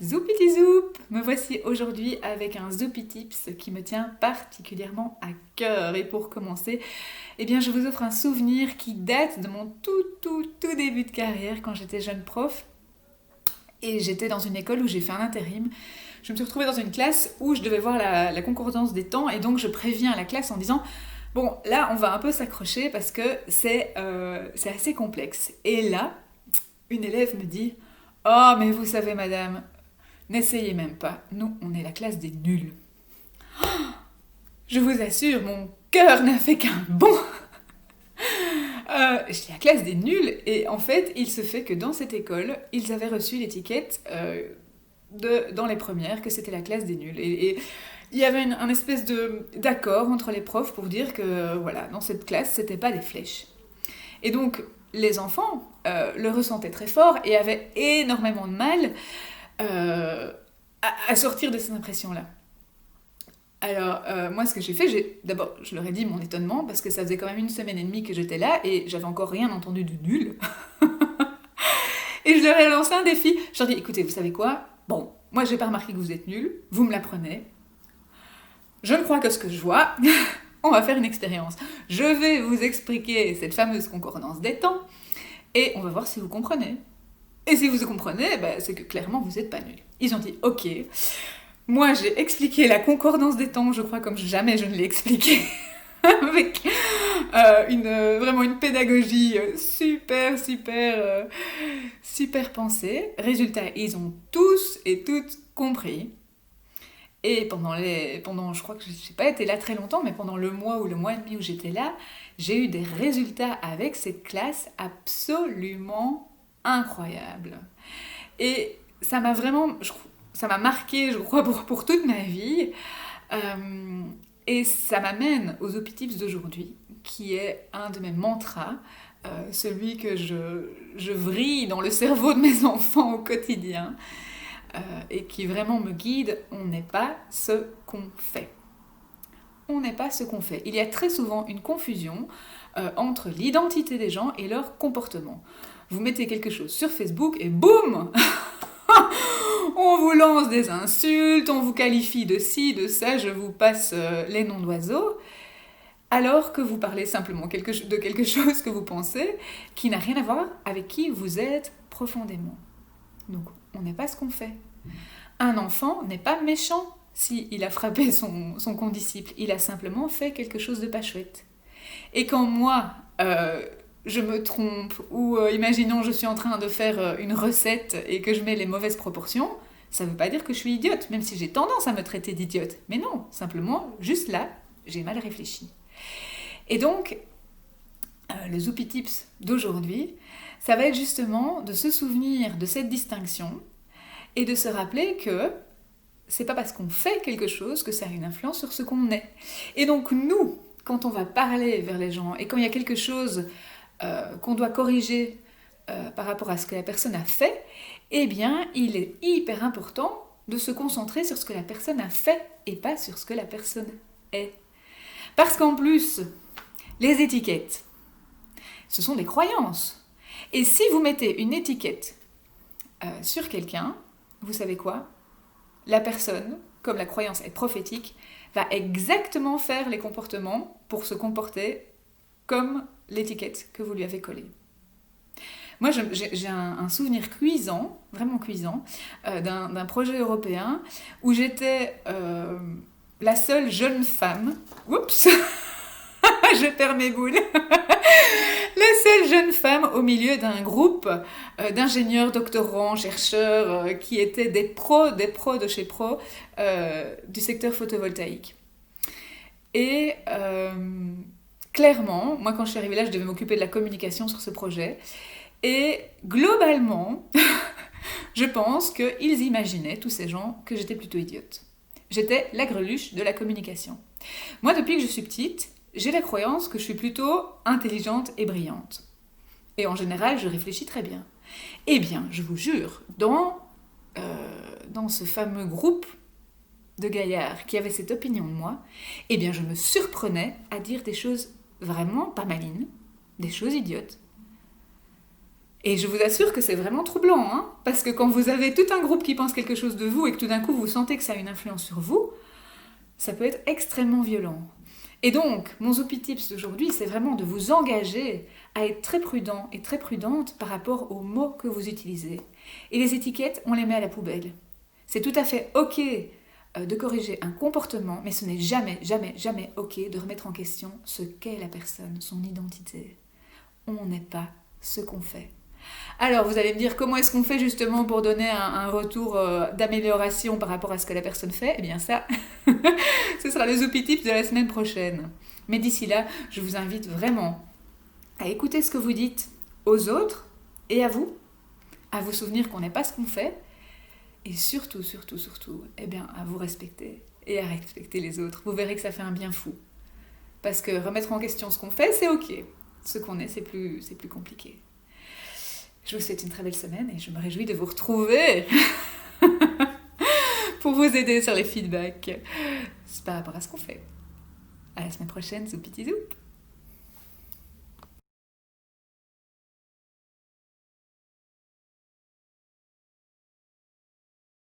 Zoupiti zoup! Me voici aujourd'hui avec un Zoupi Tips qui me tient particulièrement à cœur. Et pour commencer, je vous offre un souvenir qui date de mon tout début de carrière quand j'étais jeune prof. Et j'étais dans une école où j'ai fait un intérim. Je me suis retrouvée dans une classe où je devais voir la concordance des temps et donc je préviens la classe en disant bon, là on va un peu s'accrocher parce que c'est assez complexe. Et là, une élève me dit oh, mais vous savez, madame, n'essayez même pas. Nous, on est la classe des nuls. Je vous assure, mon cœur n'a fait qu'un bond. J'étais la classe des nuls. Et en fait, il se fait que dans cette école, ils avaient reçu l'étiquette dans les premières que c'était la classe des nuls. Et il y avait un espèce d'accord entre les profs pour dire que voilà, dans cette classe, c'était pas des flèches. Et donc, les enfants le ressentaient très fort et avaient énormément de mal à sortir de cette impression-là. Alors, moi, ce que j'ai fait, d'abord, je leur ai dit mon étonnement, parce que ça faisait quand même une semaine et demie que j'étais là, et j'avais encore rien entendu de nul. Et je leur ai lancé un défi. Je leur ai dit, écoutez, vous savez quoi? Bon, moi, j'ai pas remarqué que vous êtes nuls, vous me l'apprenez. Je ne crois que ce que je vois. On va faire une expérience. Je vais vous expliquer cette fameuse concordance des temps, et on va voir si vous comprenez. Et si vous comprenez, c'est que clairement, vous n'êtes pas nuls. Ils ont dit, ok. Moi, j'ai expliqué la concordance des temps, je crois, comme jamais je ne l'ai expliqué, avec vraiment une pédagogie super pensée. Résultat, ils ont tous et toutes compris. Et je crois que je n'ai pas été là très longtemps, mais pendant le mois ou le mois et demi où j'étais là, j'ai eu des résultats avec cette classe absolument incroyables. Et ça m'a vraiment, ça m'a marqué, je crois, pour toute ma vie. Et ça m'amène aux Opitips d'aujourd'hui, qui est un de mes mantras, celui que je vrille dans le cerveau de mes enfants au quotidien, et qui vraiment me guide. On n'est pas ce qu'on fait. On n'est pas ce qu'on fait. Il y a très souvent une confusion entre l'identité des gens et leur comportement. Vous mettez quelque chose sur Facebook et boum on vous lance des insultes, on vous qualifie de ci, de ça, je vous passe les noms d'oiseaux, alors que vous parlez simplement de quelque chose que vous pensez, qui n'a rien à voir avec qui vous êtes profondément. Donc, on n'est pas ce qu'on fait. Un enfant n'est pas méchant s'il a frappé son condisciple, il a simplement fait quelque chose de pas chouette. Et quand moi, je me trompe, ou imaginons je suis en train de faire une recette et que je mets les mauvaises proportions, ça ne veut pas dire que je suis idiote, même si j'ai tendance à me traiter d'idiote. Mais non, simplement, juste là, j'ai mal réfléchi. Et donc, le Zoupi Tips d'aujourd'hui, ça va être justement de se souvenir de cette distinction et de se rappeler que c'est pas parce qu'on fait quelque chose que ça a une influence sur ce qu'on est. Et donc nous, quand on va parler vers les gens et quand il y a quelque chose qu'on doit corriger par rapport à ce que la personne a fait, eh bien, il est hyper important de se concentrer sur ce que la personne a fait et pas sur ce que la personne est. Parce qu'en plus, les étiquettes, ce sont des croyances. Et si vous mettez une étiquette sur quelqu'un, vous savez quoi? La personne, comme la croyance est prophétique, va exactement faire les comportements pour se comporter comme l'étiquette que vous lui avez collée. Moi, j'ai un souvenir cuisant, vraiment cuisant, d'un projet européen où j'étais la seule jeune femme. Oups, je perds mes boules. La seule jeune femme au milieu d'un groupe d'ingénieurs, doctorants, chercheurs qui étaient des pros de chez pros du secteur photovoltaïque. Et clairement, moi quand je suis arrivée là, je devais m'occuper de la communication sur ce projet. Et globalement, je pense qu'ils imaginaient, tous ces gens, que j'étais plutôt idiote. J'étais la greluche de la communication. Moi, depuis que je suis petite, j'ai la croyance que je suis plutôt intelligente et brillante. Et en général, je réfléchis très bien. Eh bien, je vous jure, dans ce fameux groupe de gaillards qui avaient cette opinion de moi, eh bien, je me surprenais à dire des choses vraiment pas malines, des choses idiotes. Et je vous assure que c'est vraiment troublant, hein, parce que quand vous avez tout un groupe qui pense quelque chose de vous et que tout d'un coup vous sentez que ça a une influence sur vous, ça peut être extrêmement violent. Et donc, mon Zoupi Tips d'aujourd'hui, c'est vraiment de vous engager à être très prudent et très prudente par rapport aux mots que vous utilisez. Et les étiquettes, on les met à la poubelle. C'est tout à fait ok de corriger un comportement, mais ce n'est jamais, jamais, jamais ok de remettre en question ce qu'est la personne, son identité. On n'est pas ce qu'on fait. Alors, vous allez me dire, comment est-ce qu'on fait justement pour donner un retour d'amélioration par rapport à ce que la personne fait? Eh bien ça, ce sera le Zoupi Tips de la semaine prochaine. Mais d'ici là, je vous invite vraiment à écouter ce que vous dites aux autres et à vous souvenir qu'on n'est pas ce qu'on fait, et surtout, surtout, surtout, eh bien, à vous respecter et à respecter les autres. Vous verrez que ça fait un bien fou. Parce que remettre en question ce qu'on fait, c'est ok. Ce qu'on est, c'est plus compliqué. Je vous souhaite une très belle semaine et je me réjouis de vous retrouver pour vous aider sur les feedbacks par rapport à ce qu'on fait. À la semaine prochaine, Zoupiti Zoup!